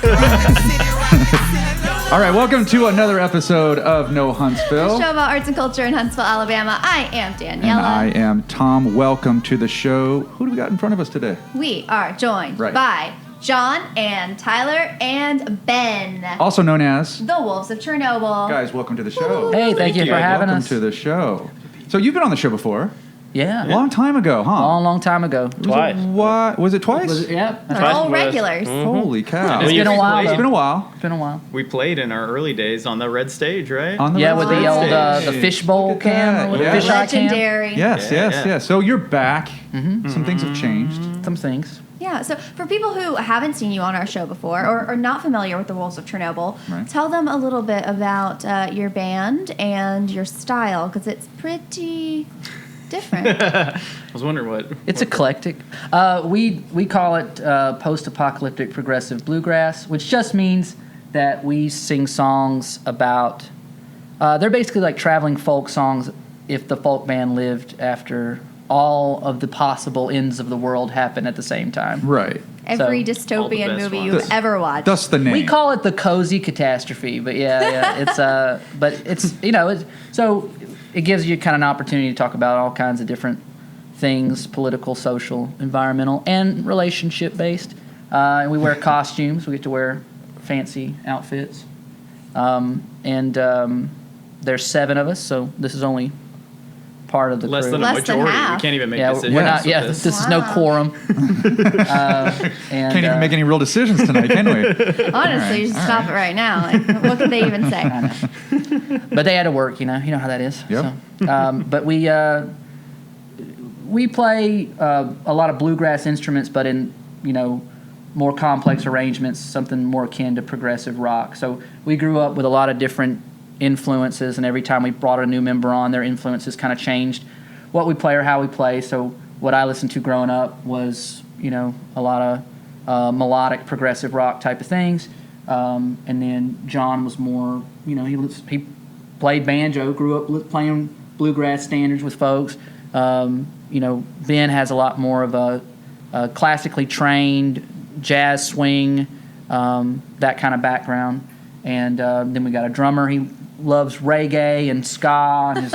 All right, welcome to another episode of No Huntsville. A show about arts and culture in Huntsville, Alabama. I am Daniela. And I am Tom. Welcome to the show. Who do we got in front of us today? We are joined by John and Tyler and Ben. Also known as the Wolves of Chernobyl. Guys, welcome to the show. Hey, thank you for having us. Welcome to the show. So you've been on the show before. Yeah. Long time ago, huh? Long time ago. Twice. What? Was it twice? Yeah. They're all regulars. Mm-hmm. Holy cow. It's been a while. It's been a while. It's been a while. We played in our early days on the red stage, right? On the Yeah, red with the stage. old the fishbowl cam, or Yeah. fish eye cam. Legendary. Yes. So you're back. Mm-hmm. Some things have changed. Some things. Yeah, so for people who haven't seen you on our show before or are not familiar with the Wolves of Chernobyl, tell them a little bit about your band and your style, because it's pretty different. I was wondering what... It's eclectic. We call it post-apocalyptic progressive bluegrass, which just means that we sing songs about... they're basically like traveling folk songs if the folk band lived after all of the possible ends of the world happened at the same time. Right. Every all the dystopian best movie ones. you've ever watched. That's the name. We call it the cozy catastrophe, but it's but it's so it gives you kind of an opportunity to talk about all kinds of different things: political, social, environmental, and relationship based. And we wear costumes. We get to wear fancy outfits, and there's 7 of us, so this is only part of the Less crew. than a Less than majority. half. We can't even make Yeah, decisions. we're not. with Yeah, this. this is no Wow. quorum. Can't even make any real decisions tonight, can we? Honestly, you should stop it right now. Like, what could they even say? I know. But they had to work, you know how that is. Yep. So, but we play a lot of bluegrass instruments, but in more complex arrangements, something more akin to progressive rock. So we grew up with a lot of different influences, and every time we brought a new member on, their influences kind of changed what we play or how we play. So what I listened to growing up was a lot of melodic progressive rock type of things. And then John was more, he played banjo, grew up playing bluegrass standards with folks. Ben has a lot more of a classically trained jazz swing, that kind of background. And then we got a drummer. He loves reggae and ska and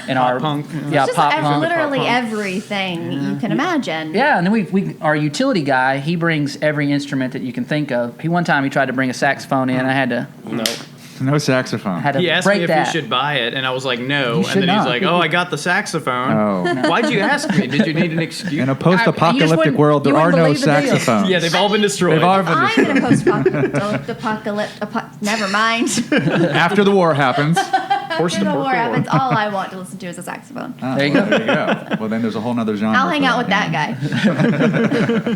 and our punk. Yeah, Just pop punk. literally punk. everything you can imagine. Yeah, and then we our utility guy, he brings every instrument that you can think of. One time he tried to bring a saxophone in. I had to No saxophone. He asked break me if that. we should buy it, and I was like, no. You should And then not. he's like, oh, I got the saxophone. Oh. Why'd you ask me? Did you need an excuse? In a post-apocalyptic wouldn't- world, there you are wouldn't no believe the deal. saxophones. Yeah, they've all been destroyed. They've all been I'm destroyed. in a post-apocalypse. Never mind. After the war happens. Horse to The pork war to happens. All I want to listen to is a saxophone. There you go. There you go. Well, then there's a whole nother genre. I'll hang for out with that yeah.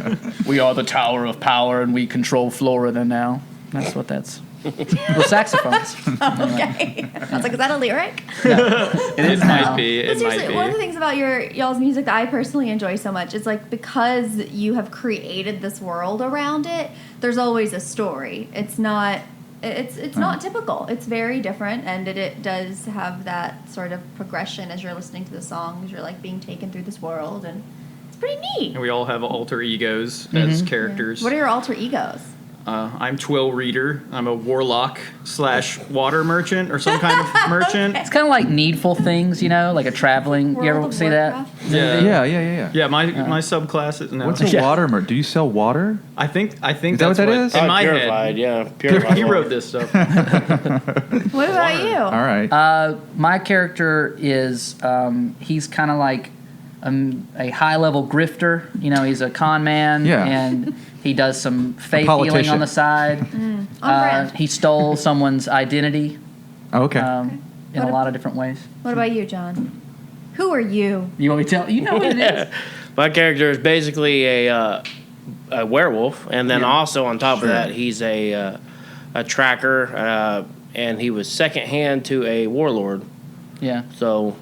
guy. We are the Tower of Power, and we control Florida now. That's what that's. Well, saxophones. Okay. I was like, is that a lyric? It is It might now. be. But It might seriously, be. one of the things about y'all's music that I personally enjoy so much is like because you have created this world around it. There's always a story. It's not. It's not typical. It's very different, and it does have that sort of progression as you're listening to the songs. You're like being taken through this world, and it's pretty neat. And we all have alter egos as characters. What are your alter egos? I'm Twill Reader. I'm a warlock / water merchant or some kind of merchant. It's kind of like Needful Things, like a traveling. You ever World of see that? Warcraft? Yeah. Yeah. My subclass is no. What's a water merchant? Do you sell water? I think Is that what that's that is? in my purified, head. yeah. Purified He water. wrote this stuff. What about you? All right. My character is he's kind of like a high-level grifter. He's a con man, Yeah. and he does some faith healing politician. on the side. On brand. He stole someone's identity Okay. in a What lot of different ways. What about you, John? Who are you? You want me to tell? You know what it is. My character is basically a werewolf, and then also on top of that, he's a tracker, and he was second hand to a warlord. Yeah. So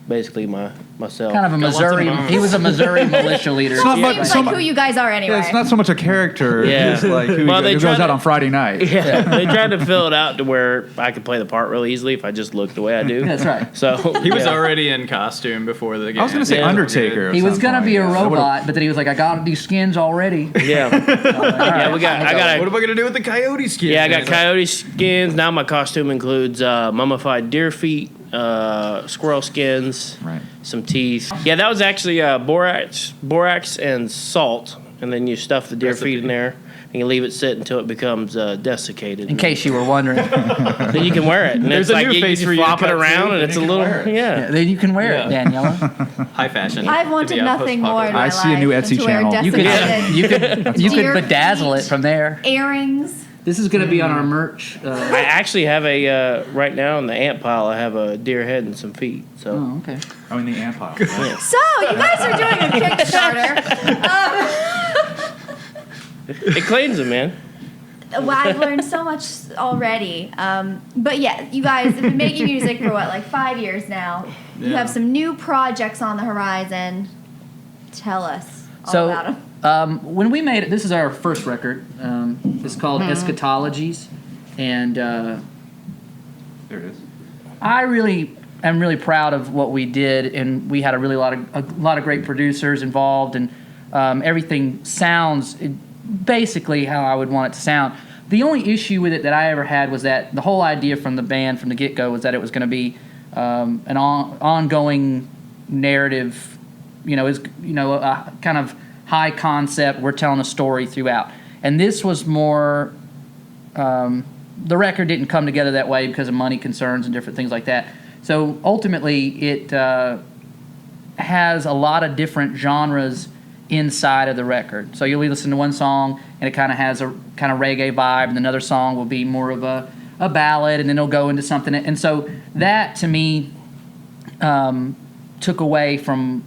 basically, my myself. Kind of a Got lots of Missouri. bombs. He was a Missouri militia leader. not much- Seems so like mu- who you guys are anyway. Yeah, it's not so much a character. Yeah. It's like who, Well, they who try goes to- out on Friday night. Yeah, they tried to fill it out to where I could play the part real easily if I just looked the way I do. That's right. So He was yeah. already in costume before the game. I was going to say Yeah. Undertaker. He was gonna be a robot. robot, but then he was like, "I got these skins already." Yeah, yeah. I got What am I gonna do with the coyote skin? Yeah, I got coyote skins. Now my costume includes mummified deer feet, squirrel skins, Right. some teeth. Yeah, that was actually borax and salt, and then you stuff the deer Recipe. feet in there, and you leave it sit until it becomes desiccated. In case you were wondering, Then you can wear it. And There's it's a like new you face just for you to flop it cut around, to, and and it's a you can little wear it. yeah. then you can wear it, Yeah. Daniela. High fashion. I've wanted Yeah, nothing more in post-apocalypse. my I see a life new than Etsy to wear channel. You could, desiccated you could deer bedazzle it feet, from there. earrings. This is going to be on our merch. I actually have a right now in the ant pile. I have a deer head and some feet. So Oh, okay. Oh, in the ant pile. So you guys are doing a Kickstarter. it cleans them, man. Well, I've learned so much already. But yeah, you guys have been making music for what, like 5 years now. You Yeah. have some new projects on the horizon. Tell us all So, about them. when we made it, this is our first record. It's called Eschatologies, and There it is. I really am really proud of what we did, and we had a lot of great producers involved, and everything sounds basically how I would want it to sound. The only issue with it that I ever had was that the whole idea from the band from the get-go was that it was going to be an ongoing narrative, a kind of high concept. We're telling a story throughout, and this was more. The record didn't come together that way because of money concerns and different things like that. So ultimately, it has a lot of different genres inside of the record. So you'll listen to one song and it kind of has a kind of reggae vibe, and another song will be more of a ballad, and then it'll go into something. And so that to me took away from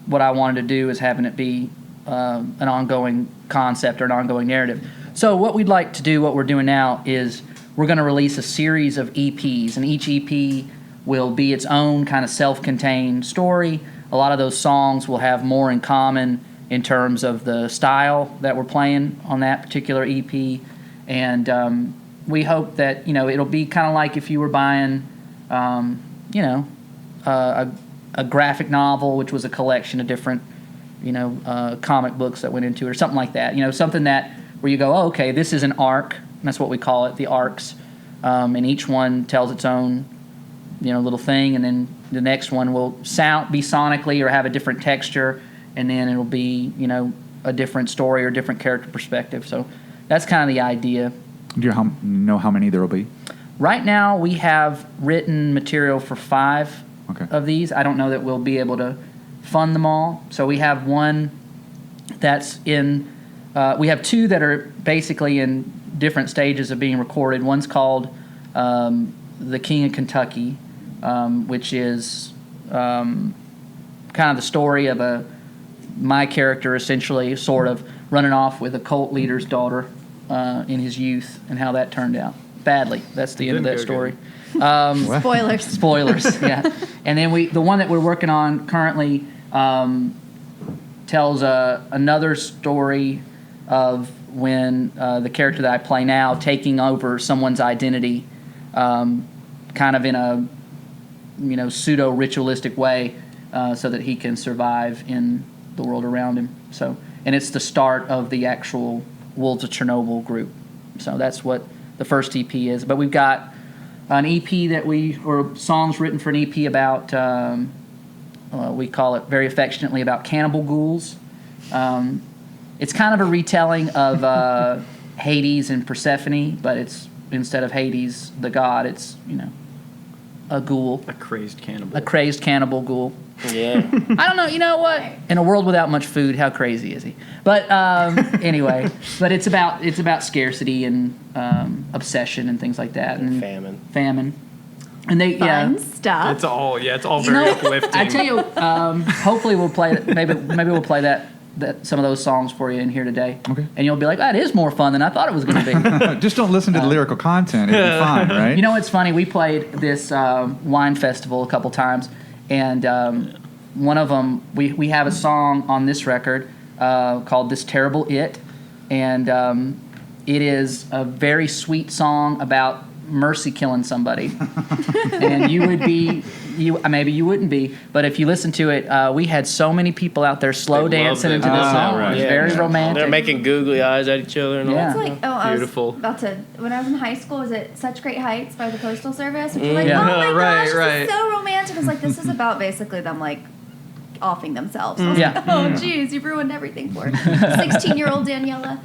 what I wanted to do, is having it be an ongoing concept or an ongoing narrative. So what we'd like to do, what we're doing now, is we're going to release a series of EPs, and each EP will be its own kind of self-contained story. A lot of those songs will have more in common in terms of the style that we're playing on that particular EP, and we hope that it'll be kind of like if you were buying, a graphic novel, which was a collection of different, comic books that went into it, or something like that. Something that where you go, oh, okay, this is an arc. And that's what we call it, the arcs, and each one tells its own, little thing, and then the next one will be sonically or have a different texture, and then it'll be, a different story or different character perspective. So that's kind of the idea. Do you know how many there will be? Right now, we have written material for 5 Okay. of these. I don't know that we'll be able to fund them all. So we have one that's in. We have 2 that are basically in different stages of being recorded. One's called "The King of Kentucky," which is kind of the story of my character, essentially, sort of running off with a cult leader's daughter in his youth, and how that turned out badly. That's the end of Didn't that go story. Spoilers. Spoilers, yeah. And then the one that we're working on currently tells another story of when the character that I play now taking over someone's identity, kind of in a pseudo ritualistic way, so that he can survive in the world around him. So, and it's the start of the actual Wolves of Chernobyl group. So that's what the first EP is. But we've got an EP or songs written for an EP about, we call it very affectionately about cannibal ghouls. It's kind of a retelling of Hades and Persephone, but it's instead of Hades, the god, it's, a ghoul, A crazed cannibal. a crazed cannibal ghoul. Yeah. I don't know. You know what? In a world without much food, how crazy is he? But anyway, but it's about scarcity and obsession and things like that, and Famine. and they Fun yeah. stuff. It's all very uplifting. I tell you, hopefully we'll play maybe we'll play that some of those songs for you in here today. Okay. And you'll be like, that is more fun than I thought it was going to be. Just don't listen to the lyrical content. It'll be fine, right? You know what's funny? We played this wine festival a couple times, and one of them, we have a song on this record called "This Terrible It," and it is a very sweet song about mercy killing somebody. And you would be, maybe you wouldn't be, but if you listen to it, we had so many people out there slow They dancing loved into it. this Oh, song. right. It was Yeah. very romantic. They're making googly eyes at each other and all. Yeah. It's like, Beautiful. I was about to, when I was in high school, was it Such Great Heights by the Postal Service? Which was like, Yeah. oh my Right, gosh, right. this is so romantic. It's like, this is about basically them like offing themselves. I was Yeah. like, oh geez, you've ruined everything for 16-year-old Daniela.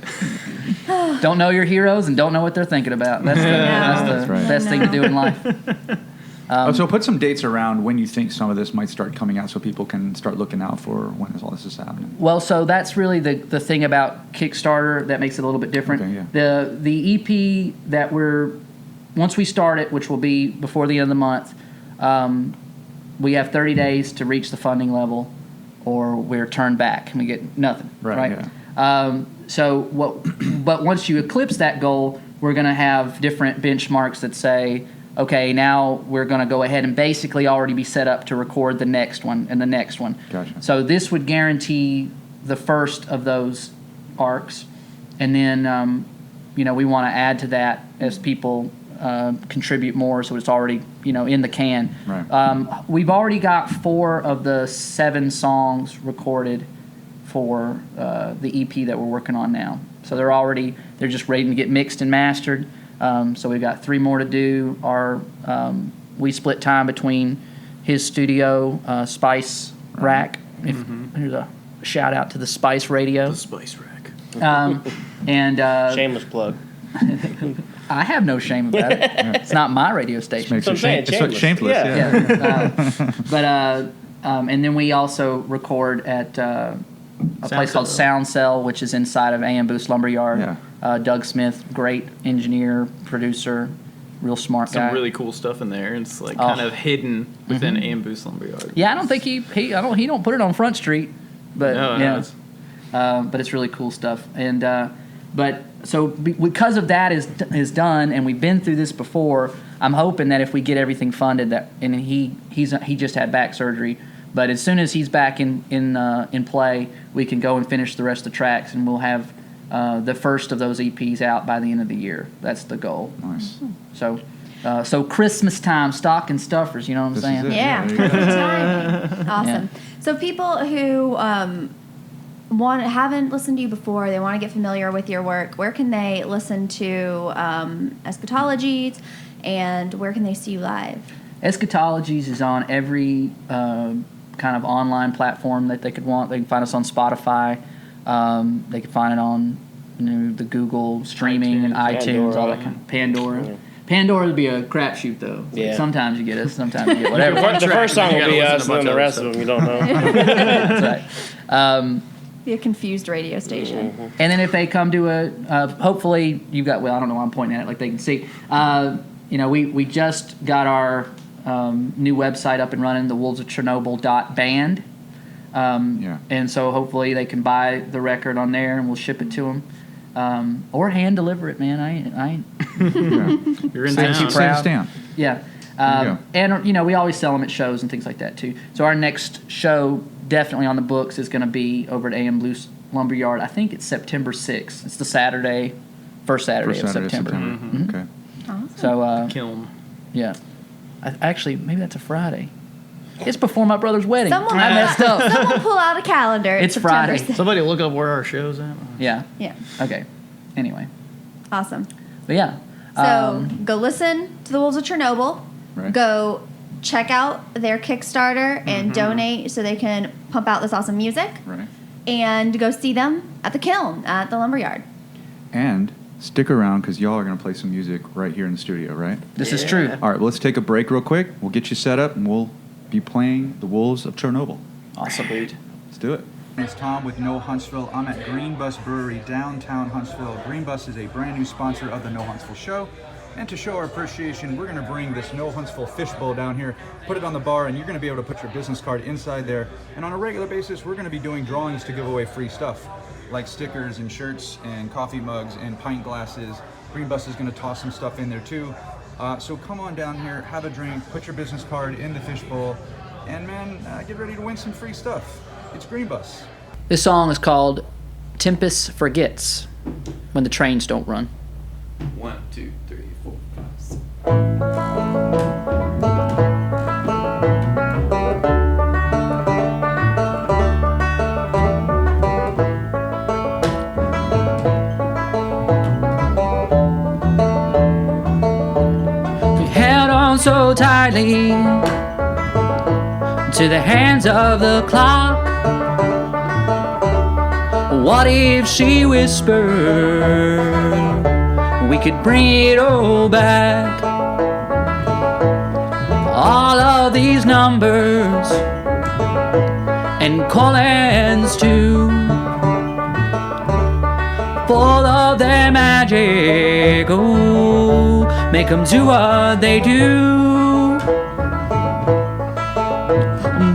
Don't know your heroes and don't know what they're thinking about. That's the, That's right. best thing to do in life. So put some dates around when you think some of this might start coming out so people can start looking out for when all this is happening. Well, so that's really the thing about Kickstarter that makes it a little bit different. Okay, yeah. The EP that once we start it, which will be before the end of the month, we have 30 days to reach the funding level, or we're turned back and we get nothing. Right, But once you eclipse that goal, we're going to have different benchmarks that say, okay, now we're going to go ahead and basically already be set up to record the next one and the next one. Gotcha. So this would guarantee the first of those arcs, and then we want to add to that as people contribute more, so it's already in the can. Right. We've already got 4 of the 7 songs recorded for the EP that we're working on now. So they're just ready to get mixed and mastered. So we've got 3 more to do. We split time between his studio, Spice Rack. Here's a shout out to the Spice Radio. The Spice Rack. And Shameless plug. I have no shame about it. It's not my radio station. Makes That's what I'm it saying, it's shameless. shameless. Yeah. And then we also record at a place called Sound Cell, which is inside of AM Boost Lumberyard. Yeah. Doug Smith, great engineer, producer, real smart guy. Some really cool stuff in there. It's like kind of hidden within Ambush Lumberyard. Yeah, I don't think he don't put it on Front Street, but No, but it's really cool stuff. And because of that is done, and we've been through this before, I'm hoping that if we get everything funded, and he just had back surgery, but as soon as he's back in play, we can go and finish the rest of the tracks, and we'll have the first of those EPs out by the end of the year. That's the goal. Nice. So Christmas time, stocking stuffers. You know what I'm This saying? is it. Yeah, there you go. perfect timing. Awesome. Yeah. So people who haven't listened to you before, they want to get familiar with your work. Where can they listen to Eschatologies, and where can they see you live? Eschatologies is on every kind of online platform that they could want. They can find us on Spotify. They can find it on the Google streaming and iTunes, all that kind of Pandora. Yeah. Pandora would be a crapshoot though. Yeah. Sometimes you get us, sometimes you get whatever. The first song You will gotta be listen us, to a and then bunch the of rest other of them you don't know. That's right. Be a confused radio station. And then if they come to hopefully you've got, I don't know why I'm pointing at it like they can see. We just got our new website up and running, thewolvesofchernobyl.band. And so hopefully they can buy the record on there, and we'll ship it to them. Or hand deliver it, man. I ain't You're in Thank town. you, proud. Stand. yeah. There And we always sell them at shows and things like that too. So our next show, definitely on the books, is going to be over at AM Blues Lumberyard. I think it's September 6th. It's the first Saturday of September. Okay. Awesome. So Kiln. yeah. Actually, maybe that's a Friday. It's before my brother's wedding. Someone- I messed up. Someone pull out a calendar. It's September Friday. 6th. Somebody look up where our show's at. Yeah. Yeah. Okay. Anyway. Awesome. But yeah. So go listen to the Wolves of Chernobyl. Right. Go check out their Kickstarter and donate so they can pump out this awesome music. Right. And go see them at the Kiln at the Lumberyard. And stick around because y'all are going to play some music right here in the studio, right? This is true. All right, well, let's take a break real quick. We'll get you set up, and we'll be playing the Wolves of Chernobyl. Awesome. Let's do it. It's Tom with No Huntsville. I'm at Green Bus Brewery, downtown Huntsville. Green Bus is a brand new sponsor of the No Huntsville show. And to show our appreciation, we're going to bring this No Huntsville fishbowl down here, put it on the bar, and you're going to be able to put your business card inside there. And on a regular basis, we're going to be doing drawings to give away free stuff, like stickers and shirts and coffee mugs and pint glasses. Green Bus is going to toss some stuff in there too. So come on down here, have a drink, put your business card in the fishbowl, And man, get ready to win some free stuff. It's Green Bus. This song is called Tempest Forgets, when the trains don't run. 1, 2, 3, 4, 5, 6. We held on so tightly to the hands of the clock. What if she whispered we could bring it all back? All of these numbers and call-ins too, full of their magic, oh, make them do what they do.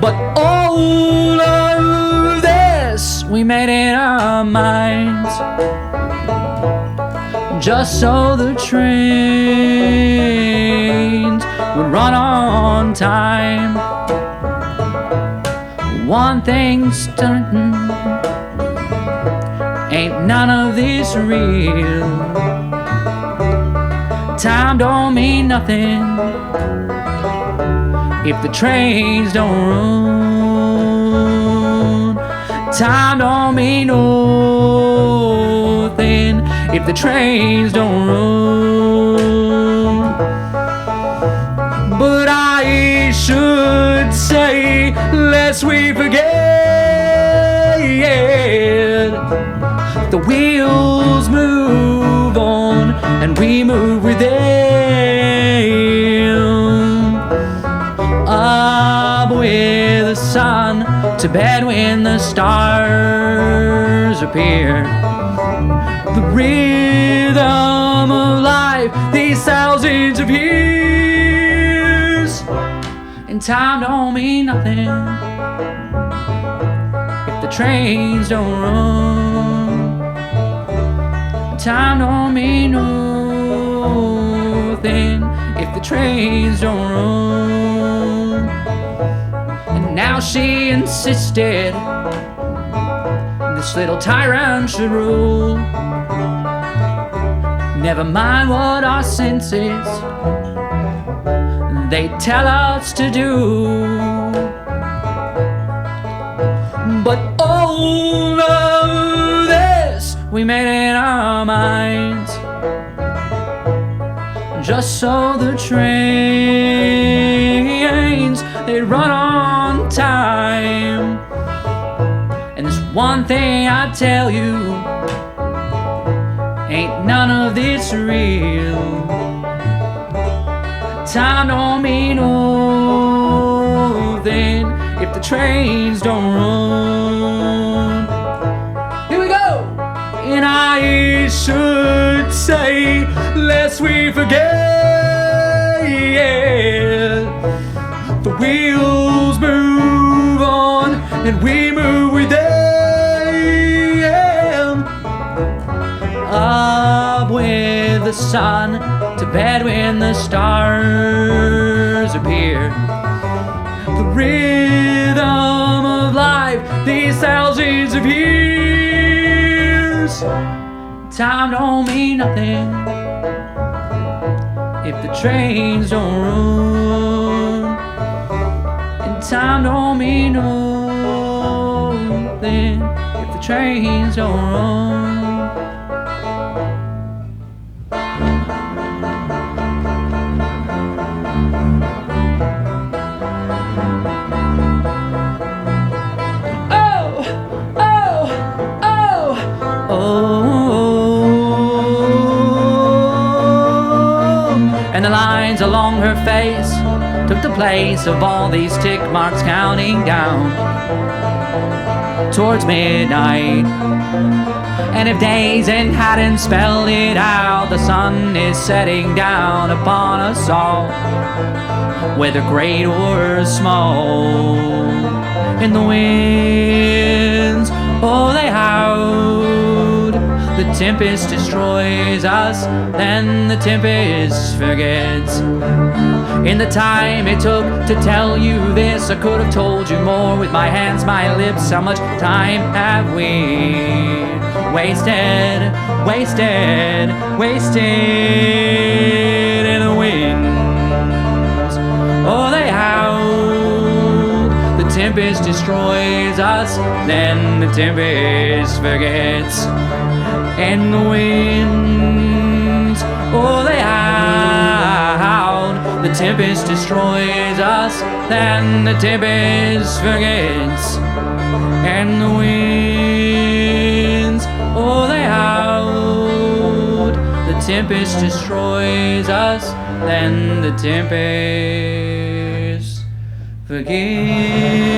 But all of this we made in our minds, just so the trains would run on time. One thing's certain, ain't none of this real. Time don't mean nothing if the trains don't run. Time don't mean nothing if the trains don't run. But I should say, lest we forget, the wheels move on and we move with them. Up with the sun, to bed when the stars appear. The rhythm of life, these thousands of years. And time don't mean nothing if the trains don't run. Time don't mean nothing if the trains don't run. And now she insisted this little tyrant should rule. Never mind what our senses they tell us to do. But all of this we made in our minds, just so the trains they run on time. And there's one thing I tell you, ain't none of this real. Time don't mean nothing if the trains don't run. Here we go! And I should say, lest we forget, the wheels move on and we move with them. Up with the sun, to bed when the stars appear. The rhythm of life, these thousands of years. Time don't mean nothing if the trains don't run. And time don't mean nothing if the trains don't run. And the lines along her face took the place of all these tick marks counting down towards midnight. And if days and hadn't spelled it out, the sun is setting down upon us all, whether great or small. And the winds, oh, they howled, the tempest destroys us, then the tempest forgets. In the time it took to tell you this, I could have told you more with my hands, my lips. How much time have we wasted, wasted, wasted in the winds? Oh, they howl, the tempest destroys us, then the tempest forgets. And the winds, oh, they howled, the tempest destroys us, then the tempest forgets. And the winds, oh, they howled, the tempest destroys us, then the tempest forgets.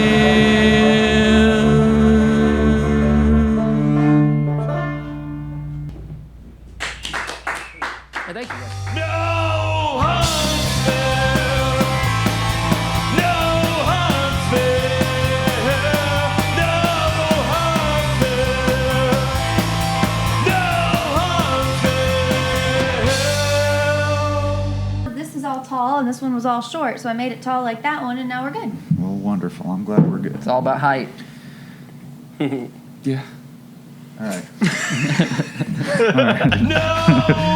Thank you. No Huntsville, no Huntsville, no Huntsville, no Huntsville. This is all tall, and this one was all short, so I made it tall like that one, and now we're good. Well, wonderful. I'm glad we're good. It's all about height. Yeah. All right. No